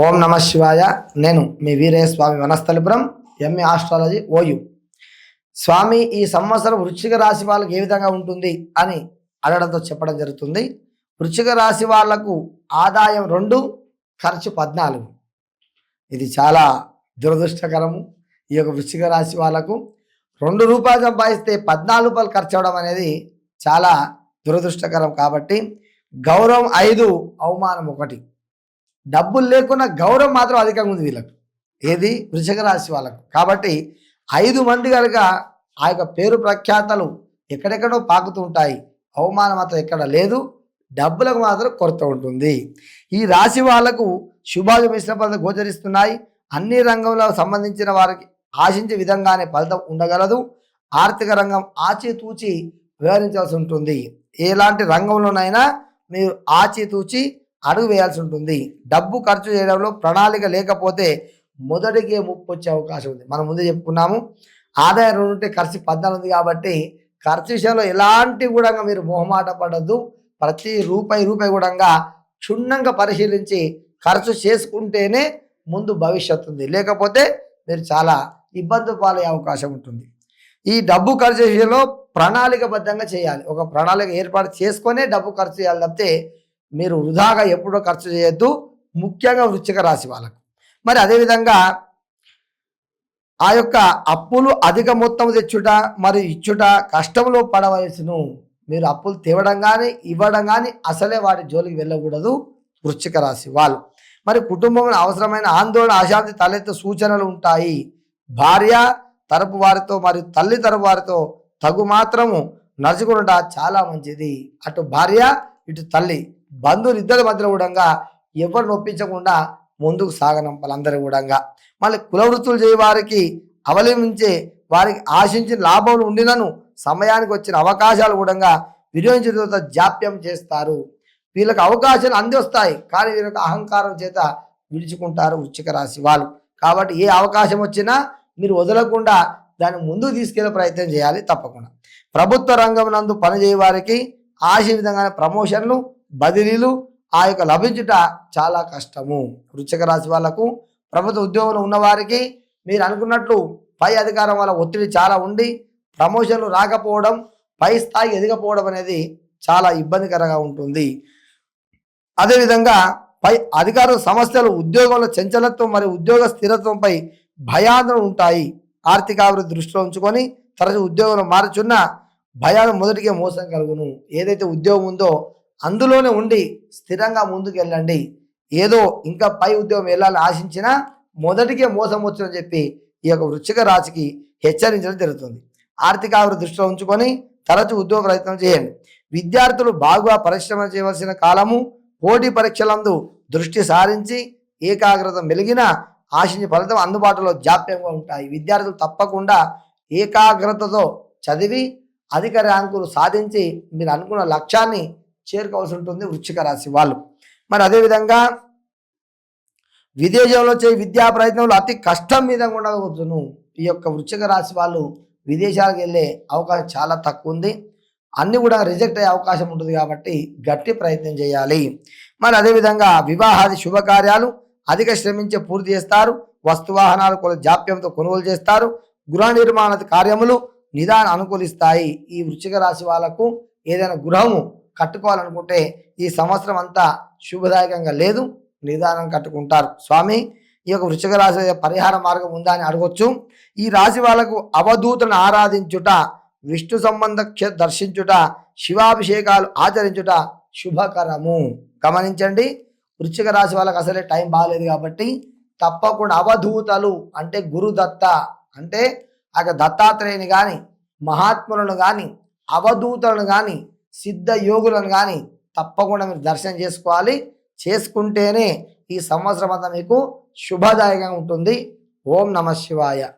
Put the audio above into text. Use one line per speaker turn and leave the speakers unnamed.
ఓం నమ శివాయ. నేను మీ వీరయ్య స్వామి వనస్థలిపురం, ఎంఏ ఆస్ట్రాలజీ ఓయు. స్వామి, ఈ సంవత్సరం వృశ్చిక రాశి వాళ్ళకి ఏ విధంగా ఉంటుంది అని అడగడంతో చెప్పడం జరుగుతుంది. వృశ్చిక రాశి వాళ్లకు ఆదాయం 2, ఖర్చు 14. ఇది చాలా దురదృష్టకరము. ఈ యొక్క వృశ్చిక రాశి వాళ్ళకు ₹2 సంపాదిస్తే 14 రూపాయలు ఖర్చు అవడం అనేది చాలా దురదృష్టకరం. కాబట్టి గౌరవం 5, అవమానం 1. డబ్బులు లేకున్నా గౌరవం మాత్రం అధికంగా ఉంది వీళ్ళకు, ఏది వృశ్చిక రాశి వాళ్ళకు. కాబట్టి 5 మంది కనుక ఆ యొక్క పేరు ప్రఖ్యాతలు ఎక్కడెక్కడో పాకుతూ ఉంటాయి, అవమానం మాత్రం ఎక్కడ లేదు, డబ్బులకు మాత్రం కొరత ఉంటుంది. ఈ రాశి వాళ్లకు శుభాలు మిశ్ర ఫలితం గోచరిస్తున్నాయి. అన్ని రంగంలో సంబంధించిన వారికి ఆశించే విధంగానే ఫలితం ఉండగలదు. ఆర్థిక రంగం ఆచితూచి వ్యవహరించాల్సి ఉంటుంది. ఎలాంటి రంగంలోనైనా మీరు ఆచితూచి అడుగు వేయాల్సి ఉంటుంది. డబ్బు ఖర్చు చేయడంలో ప్రణాళిక లేకపోతే మొదటికే ముప్పు వచ్చే అవకాశం ఉంది. మనం ముందే చెప్పుకున్నాము, ఆదాయం 2 ఉంటే ఖర్చు 14 ఉంది. కాబట్టి ఖర్చు విషయంలో ఎలాంటి కూడా మీరు మొహమాట పడద్దు. ప్రతి రూపాయి కూడా క్షుణ్ణంగా పరిశీలించి ఖర్చు చేసుకుంటేనే ముందు భవిష్యత్తు ఉంది. లేకపోతే మీరు చాలా ఇబ్బంది పాలయ్యే అవకాశం ఉంటుంది. ఈ డబ్బు ఖర్చు విషయంలో ప్రణాళికబద్ధంగా చేయాలి. ఒక ప్రణాళిక ఏర్పాటు చేసుకొనే డబ్బు ఖర్చు చేయాలి తప్పితే మీరు వృధాగా ఎప్పుడో ఖర్చు చేయొద్దు, ముఖ్యంగా వృశ్చిక రాశి వాళ్ళకు. మరి అదేవిధంగా ఆ యొక్క అప్పులు అధిక మొత్తం తెచ్చుట మరియు ఇచ్చుట కష్టంలో పడవలసును. మీరు అప్పులు తేవడం కానీ ఇవ్వడం కానీ అసలే వాటి జోలికి వెళ్ళకూడదు వృశ్చిక రాశి వాళ్ళు. మరి కుటుంబంలో అవసరమైన ఆందోళన అశాంతి తలెత్తే సూచనలు ఉంటాయి. భార్య తరపు వారితో మరియు తల్లి తరపు వారితో తగు మాత్రము నడుచుకునుట చాలా మంచిది. అటు భార్య ఇటు తల్లి బంధువులు ఇద్దరి మధ్యలో కూడా ఎవరు నొప్పించకుండా ముందుకు సాగనంపాలి అందరూ కూడా. మళ్ళీ కుల వృత్తులు చేయ వారికి అవలంబించే వారికి ఆశించిన లాభాలు ఉండినను సమయానికి వచ్చిన అవకాశాలు కూడా వినియోగించడంతో జాప్యం చేస్తారు. వీళ్ళకి అవకాశాలు అంది వస్తాయి, కానీ వీళ్ళకి అహంకారం చేత విడుచుకుంటారు వృశ్చిక రాశి వాళ్ళు. కాబట్టి ఏ అవకాశం వచ్చినా మీరు వదలకుండా దాన్ని ముందుకు తీసుకెళ్లే ప్రయత్నం చేయాలి తప్పకుండా. ప్రభుత్వ రంగం నందు పనిచేయ వారికి ఆశ విధంగానే ప్రమోషన్లు బదిలీలు ఆ యొక్క లభించుట చాలా కష్టము. వృశ్చిక రాశి వాళ్లకు ప్రభుత్వ ఉద్యోగంలో ఉన్నవారికి మీరు అనుకున్నట్లు పై అధికారం వల్ల ఒత్తిడి చాలా ఉండి ప్రమోషన్లు రాకపోవడం, పై స్థాయి ఎదగపోవడం అనేది చాలా ఇబ్బందికరంగా ఉంటుంది. అదేవిధంగా పై అధికారుల సమస్యలు, ఉద్యోగంలో చంచలత్వం మరియు ఉద్యోగ స్థిరత్వంపై భయాందోళన ఉంటాయి. ఆర్థిక అభివృద్ధి దృష్టిలో ఉంచుకొని తరచు ఉద్యోగంలో మారుచున్న భయాలు మొదటికే మోసం కలుగును. ఏదైతే ఉద్యోగం ఉందో అందులోనే ఉండి స్థిరంగా ముందుకు వెళ్ళండి. ఏదో ఇంకా పై ఉద్యోగం వెళ్ళాలని ఆశించినా మొదటికే మోసం వచ్చునని చెప్పి ఈ యొక్క వృశ్చిక రాశికి హెచ్చరించడం జరుగుతుంది. ఆర్థిక అభివృద్ధి దృష్టిలో ఉంచుకొని తరచు ఉద్యోగ ప్రయత్నం చేయండి. విద్యార్థులు బాగా పరిశ్రమ చేయవలసిన కాలము. పోటీ పరీక్షలందు దృష్టి సారించి ఏకాగ్రత మెలిగిన ఆశించే ఫలితం అందుబాటులో జాప్యంగా ఉంటాయి. విద్యార్థులు తప్పకుండా ఏకాగ్రతతో చదివి అధిక ర్యాంకులు సాధించి మీరు అనుకున్న లక్ష్యాన్ని చేరుకోవాల్సి ఉంటుంది వృశ్చిక రాశి వాళ్ళు. మరి అదేవిధంగా విదేశంలో చేయ విద్యా ప్రయత్నంలో అతి కష్టం మీద ఉండవచ్చును. ఈ యొక్క వృశ్చిక రాశి వాళ్ళు విదేశాలకు వెళ్ళే అవకాశం చాలా తక్కువ ఉంది. అన్నీ కూడా రిజెక్ట్ అయ్యే అవకాశం ఉంటుంది. కాబట్టి గట్టి ప్రయత్నం చేయాలి. మరి అదేవిధంగా వివాహాది శుభకార్యాలు అధిక శ్రమించి పూర్తి చేస్తారు. వస్తువాహనాలు కొల జాప్యంతో కొనుగోలు చేస్తారు. గృహ నిర్మాణ కార్యములు నిదానం అనుకూలిస్తాయి. ఈ వృశ్చిక రాశి వాళ్ళకు ఏదైనా గృహము కట్టుకోవాలనుకుంటే ఈ సంవత్సరం అంతా శుభదాయకంగా లేదు, నిదానం కట్టుకుంటారు. స్వామి, ఈ యొక్క వృశ్చిక రాశి పరిహార మార్గం ఉందా అని అడగొచ్చు. ఈ రాశి వాళ్ళకు అవధూతను ఆరాధించుట, విష్ణు సంబంధ దర్శించుట, శివాభిషేకాలు ఆచరించుట శుభకరము. గమనించండి, వృశ్చిక రాశి వాళ్ళకి అసలే టైం బాగాలేదు. కాబట్టి తప్పకుండా అవధూతలు అంటే గురుదత్త అంటే ఆ దత్తాత్రేయుని కానీ, మహాత్ములను కానీ, అవధూతలను కానీ, సిద్ధ యోగులను కానీ తప్పకుండా మీరు దర్శనం చేసుకోవాలి. చేసుకుంటేనే ఈ సంవత్సరం అంతా మీకు శుభదాయకంగా ఉంటుంది. ఓం నమ శివాయ.